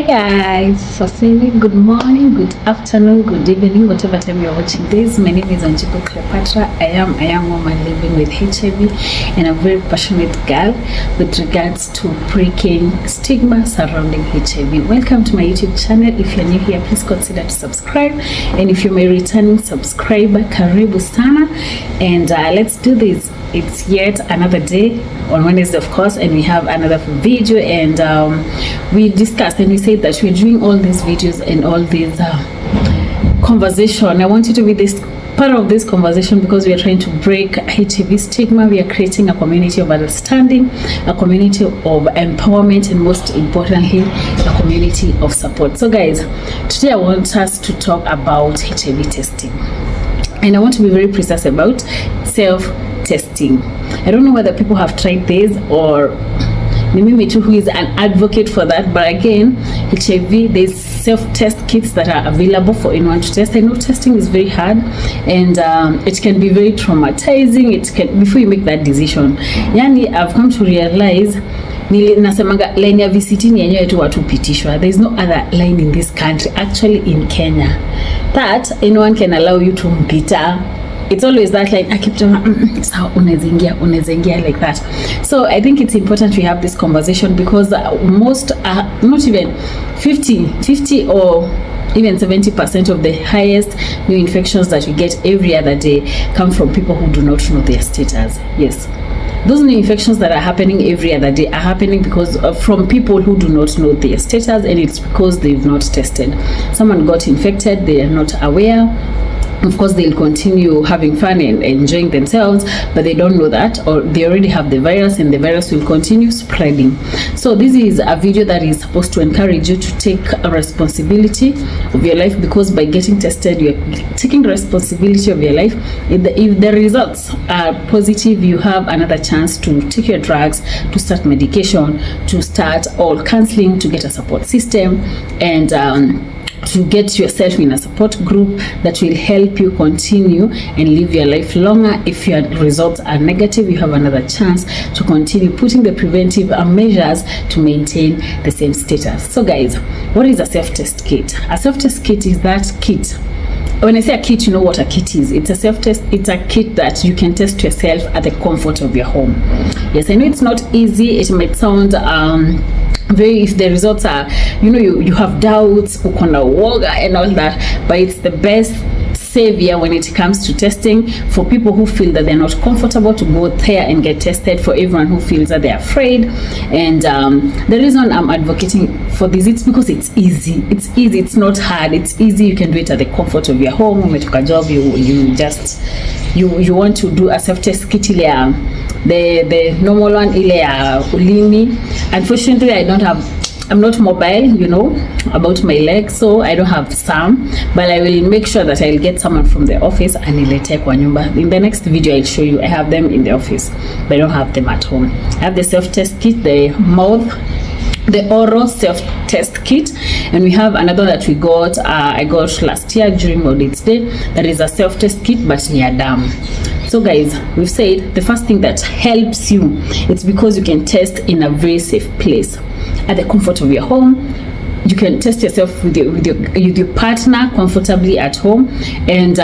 guys, so saying good morning, good afternoon, good evening, whatever time you're watching this. My name is Anjiko Cleopatra. I am a young woman living with HIV and a very passionate girl with regards to breaking stigma surrounding HIV. Welcome to my YouTube channel. If you're new here, please consider to subscribe, and if you're my returning subscriber, karibu sana. And let's do this. It's yet another day on Wednesday, of course, and we have another video, and we discussed and we said that we're doing all these videos and all these conversation. I want you to be this part of this conversation because we are trying to break HIV stigma. We are creating a community of understanding, a community of empowerment, and most importantly, a community of support. So guys, today I want us to talk about HIV testing, and I want to be very precise about self-testing. I don't know whether people have tried this or me too, who is an advocate for that, but again, HIV, there's self-test kits that are available for anyone to test. I know testing is very hard, and it can be very traumatizing. It can, before you make that decision, yani I've come to realize nasemanga line ya VCT ni yenyewe tu watu pitishwa. There is no other line in this country, actually in Kenya, that anyone can allow you to mpita. It's always that like I keep telling so unezengia like that. So I think it's important we have this conversation because most not even 50 or even 70% of the highest new infections that we get every other day come from people who do not know their status. Yes, those new infections that are happening every other day are happening because from people who do not know their status, and it's because they've not tested. Someone got infected, they are not aware. Of course, they'll continue having fun and enjoying themselves, but they don't know that, or they already have the virus, and the virus will continue spreading. So this is a video that is supposed to encourage you to take a responsibility of your life, because by getting tested, you're taking responsibility of your life. If the results are positive, you have another chance to take your drugs, to start medication, to start all counseling, to get a support system, and to get yourself in a support group that will help you continue and live your life longer. If your results are negative, you have another chance to continue putting the preventive measures to maintain the same status. So guys, what is a self-test kit? A self-test kit is that kit. When I say a kit, you know what a kit is. It's a self-test. It's a kit that you can test yourself at the comfort of your home. Yes, I know it's not easy. It might sound very, if the results are, you have doubts, ukona woga and all that, but it's the best savior when it comes to testing for people who feel that they're not comfortable to go there and get tested, for everyone who feels that they're afraid. And the reason I'm advocating for this, it's because it's easy. It's not hard. It's easy. You can do it at the comfort of your home. Umetoka job, you want to do a self-test kit, the normal one, ile ya ulimi. Unfortunately, I'm not mobile, about my legs, so I don't have some, but I will make sure that I'll get someone from the office and nilete kwa nyumba. In the next video, I'll show you. I have them in the office, but I don't have them at home. I have the self-test kit, the oral self-test kit, and we have another that we got, I got last year during Audit Day, that is a self-test kit, but near dam. So guys, we've said the first thing that helps you, it's because you can test in a very safe place at the comfort of your home. You can test yourself with your partner comfortably at home, and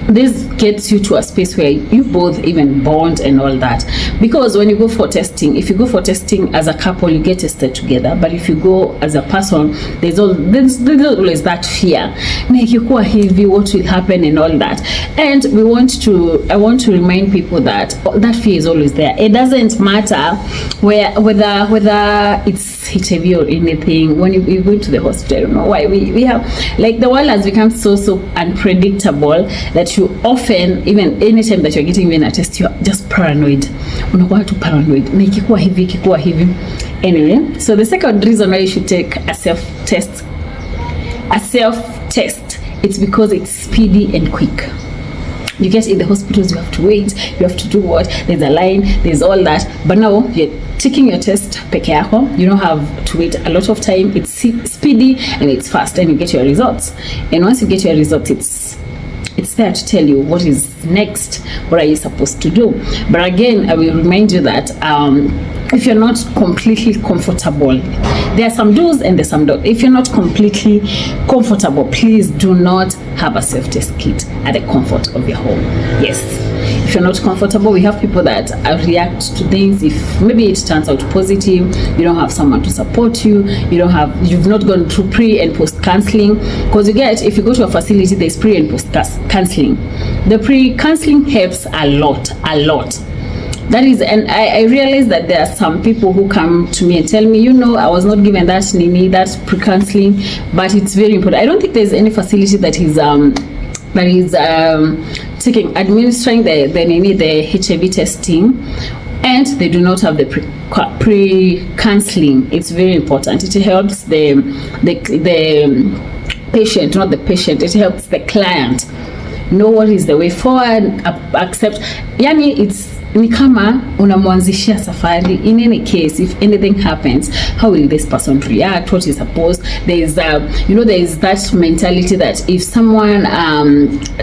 this gets you to a space where you both even bond and all that. Because when you go for testing, if you go for testing as a couple, you get tested together, but if you go as a person, there's always that fear, what will happen and all that. And I want to remind people that that fear is always there. It doesn't matter whether it's HIV or anything. When you go to the hospital, I don't know why we have, like, the world has become so unpredictable that you often, even anytime that you're getting even a test, you're just paranoid. Unakuwa tu paranoid. Na ikikuwa hivi. Anyway, so the second reason why you should take a self-test, it's because it's speedy and quick. You get in the hospitals, you have to wait, you have to do what, there's a line, there's all that, but now you're taking your test peke yako, you don't have to wait a lot of time. It's speedy and it's fast, and you get your results. And once you get your results, it's there to tell you what is next, what are you supposed to do. But again, I will remind you that if you're not completely comfortable, there are some do's and there's some don'ts. If you're not completely comfortable, please do not have a self-test kit at the comfort of your home. Yes, if you're not comfortable, we have people that react to things. If maybe it turns out positive, you don't have someone to support you, you've not gone through pre and post counseling, because if you go to a facility, there's pre and post counseling. The pre counseling helps a lot. That is, and I realize that there are some people who come to me and tell me, I was not given that pre-counseling, but it's very important. I don't think there's any facility that is administering the HIV testing, and they do not have the pre-counseling. It's very important. It helps the patient, not the patient. It helps the client know what is the way forward, accept. it's ni kama unamwanzishia safari. In any case, if anything happens, how will this person react? What is supposed? There is that mentality that if someone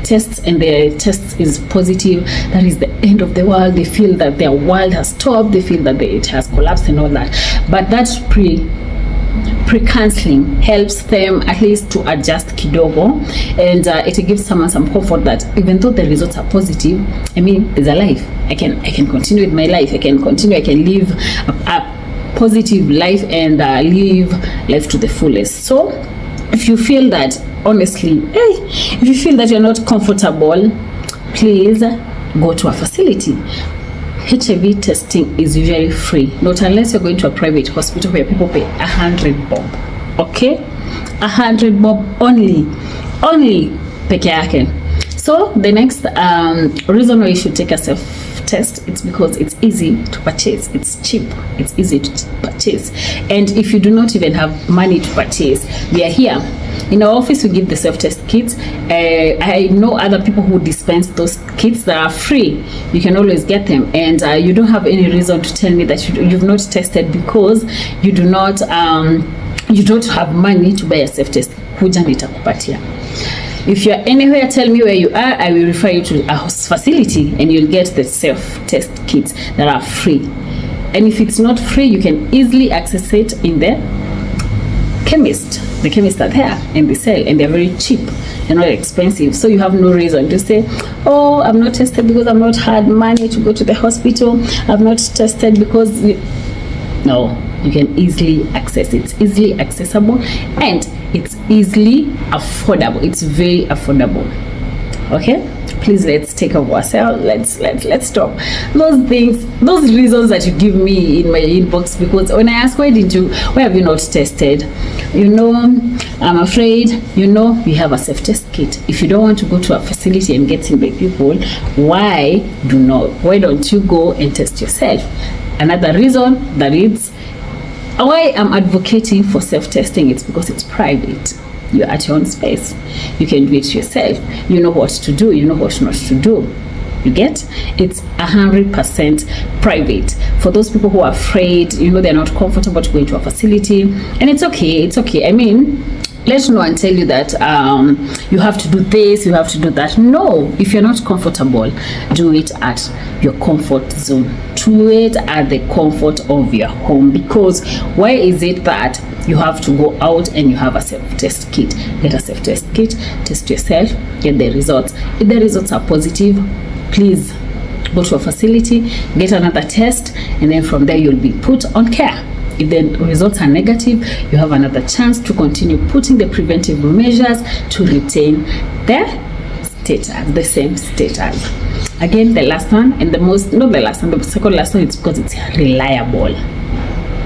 tests and the test is positive, that is the end of the world. They feel that their world has stopped. They feel that it has collapsed and all that. But that's pre-counseling helps them at least to adjust kidogo, and it gives someone some comfort that even though the results are positive, there's a life. I can continue with my life. I can live a positive life and live life to the fullest. So if you feel that, honestly, if you feel that you're not comfortable, please go to a facility. HIV testing is usually free, not unless you're going to a private hospital where people pay 100 bob. Okay, 100 bob only peke yake. So the next reason why you should take a self-test, it's because it's easy to purchase, it's cheap, it's easy to purchase. And if you do not even have money to purchase, we are here. In our office, we give the self-test kits. I know other people who dispense those kits that are free. You can always get them, and you don't have any reason to tell me that you've not tested because you don't have money to buy a self-test. Kuja nitakupatia. If you're anywhere, tell me where you are. I will refer you to a facility, and you'll get the self-test kits that are free. And if it's not free, you can easily access it in the chemist. The chemists are there and they sell, and they're very cheap. They're not expensive. So you have no reason to say, I'm not tested because I've not had money to go to the hospital. I've not tested because... No, you can easily access it. It's easily accessible, and it's easily affordable. It's very affordable. Okay, please, let's take care of ourselves. Let's stop those things, those reasons that you give me in my inbox, because when I ask why have you not tested, I'm afraid, we have a self-test kit. If you don't want to go to a facility and get seen by people, why don't you go and test yourself? Another reason that it's why I'm advocating for self-testing, it's because it's private. You're at your own space. You can do it yourself. You know what to do. You know what not to do. You get? It's 100% private. For those people who are afraid, they're not comfortable to go into a facility, and it's okay. It's okay. Let no one tell you that you have to do this, you have to do that. No, if you're not comfortable, do it at your comfort zone. Do it at the comfort of your home. Because why is it that you have to go out and you have a self-test kit? Get a self-test kit, test yourself, get the results. If the results are positive, please go to a facility, get another test, and then from there you'll be put on care. If the results are negative, you have another chance to continue putting the preventive measures to retain the same status. Again, the last one, and the second last one, it's because it's reliable.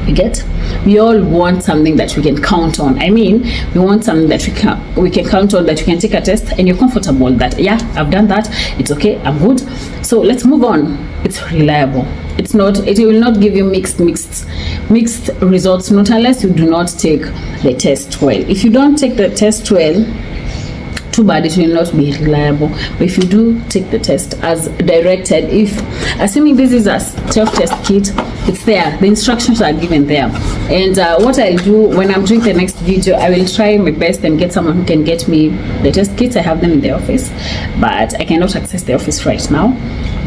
You get? We all want something that we can count on. We want something that we can count on, that you can take a test and you're comfortable that, I've done that, it's okay, I'm good. So let's move on. It's reliable. It will not give you mixed results, not unless you do not take the test well. If you don't take the test well, too bad, it will not be reliable. But if you do take the test as directed, if assuming this is a self-test kit, it's there, the instructions are given there. And what I'll do when I'm doing the next video, I will try my best and get someone who can get me the test kits. I have them in the office, but I cannot access the office right now.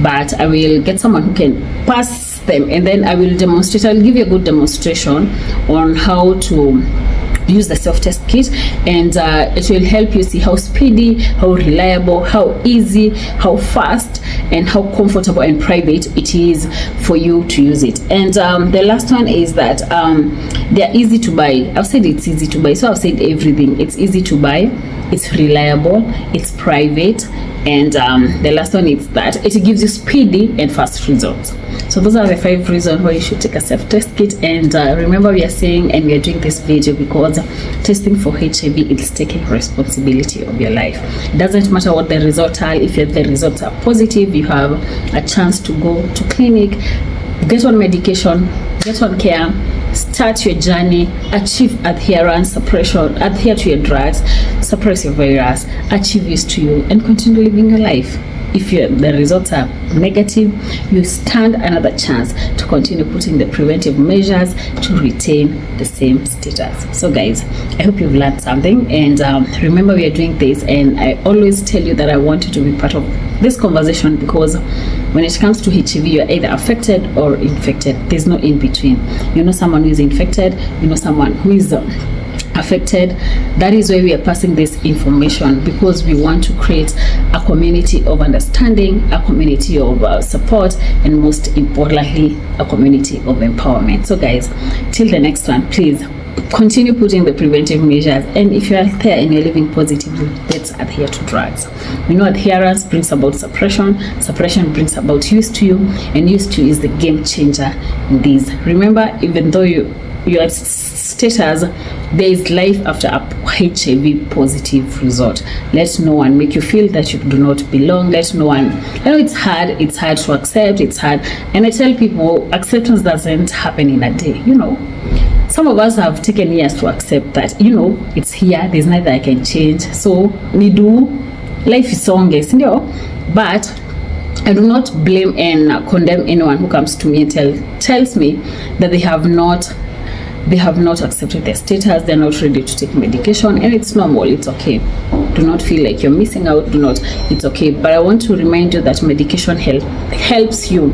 But I will get someone who can pass them, and then I will demonstrate. I'll give you a good demonstration on how to use the self-test kit, and it will help you see how speedy, how reliable, how easy, how fast, and how comfortable and private it is for you to use it. And the last one is that they're easy to buy. I've said it's easy to buy, so I've said everything. It's easy to buy, it's reliable, it's private, and the last one is that it gives you speedy and fast results. So those are the 5 reasons why you should take a self-test kit. And remember, we are saying, and we are doing this video because testing for HIV is taking responsibility of your life. It doesn't matter what the results are. If the results are positive, you have a chance to go to clinic, get on medication, get on care, start your journey, achieve adherence, suppression, adhere to your drugs, suppress your virus, achieve use to you, and continue living your life. If the results are negative, you stand another chance to continue putting the preventive measures to retain the same status. So guys, I hope you've learned something, and remember, we are doing this, and I always tell you that I want you to be part of this conversation, because when it comes to HIV, you're either affected or infected. There's no in between. You know someone who is infected, you know someone who is affected. That is why we are passing this information, because we want to create a community of understanding, a community of support, and most importantly, a community of empowerment. So guys, till the next one, please continue putting the preventive measures, and if you're there and you're living positively, let's adhere to drugs. We know adherence brings about suppression, suppression brings about use to you, and use to you is the game changer in these. Remember, even though your status, there is life after a HIV positive result. Let no one make you feel that you do not belong. Let no one, I know it's hard to accept, it's hard, and I tell people acceptance doesn't happen in a day. You know, some of us have taken years to accept that, you know, it's here, there's nothing I can change, so we do, life is songless, you know. But I do not blame and condemn anyone who comes to me and tells me that they have not accepted their status, they're not ready to take medication, and it's normal, it's okay. Do not feel like you're missing out, it's okay. But I want to remind you that medication helps you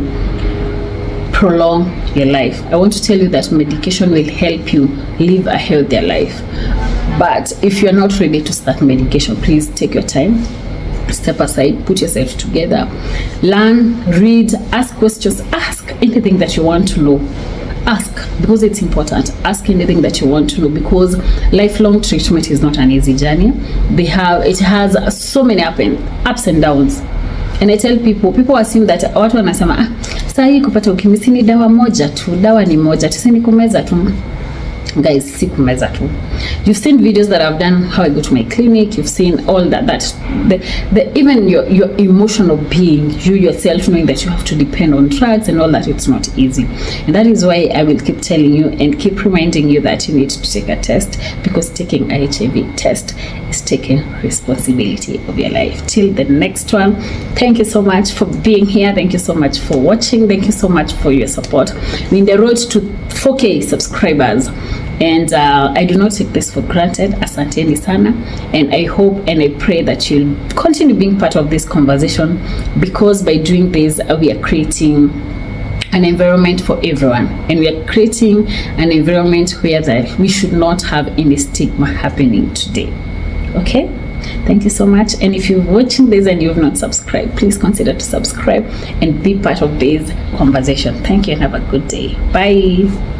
prolong your life. I want to tell you that medication will help you live a healthier life. But if you're not ready to start medication, please take your time, step aside, put yourself together, learn, read, ask questions, ask anything that you want to know. Ask, because it's important. Ask anything that you want to know, because lifelong treatment is not an easy journey. It has so many ups and downs. And I tell people assume that watu wanasema saa hii kupata ukimwi ni dawa moja tu, dawa ni moja tu, ni kumeza tu. Guys, si kumeza tu. You've seen videos that I've done, how I go to my clinic. You've seen all that even your emotional being, you yourself knowing that you have to depend on drugs and all that, it's not easy. And that is why I will keep telling you and keep reminding you that you need to take a test, because taking a HIV test is taking responsibility of your life. Till the next one, thank you so much for being here. Thank you so much for watching. Thank you so much for your support. We're in the road to 4K subscribers. And I do not take this for granted. Asanteni sana, and I hope and I pray that you'll continue being part of this conversation, because by doing this, we are creating an environment for everyone, and we are creating an environment where that we should not have any stigma happening today. Okay, thank you so much. And if you're watching this and you have not subscribed, please consider to subscribe and be part of this conversation. Thank you and have a good day. Bye.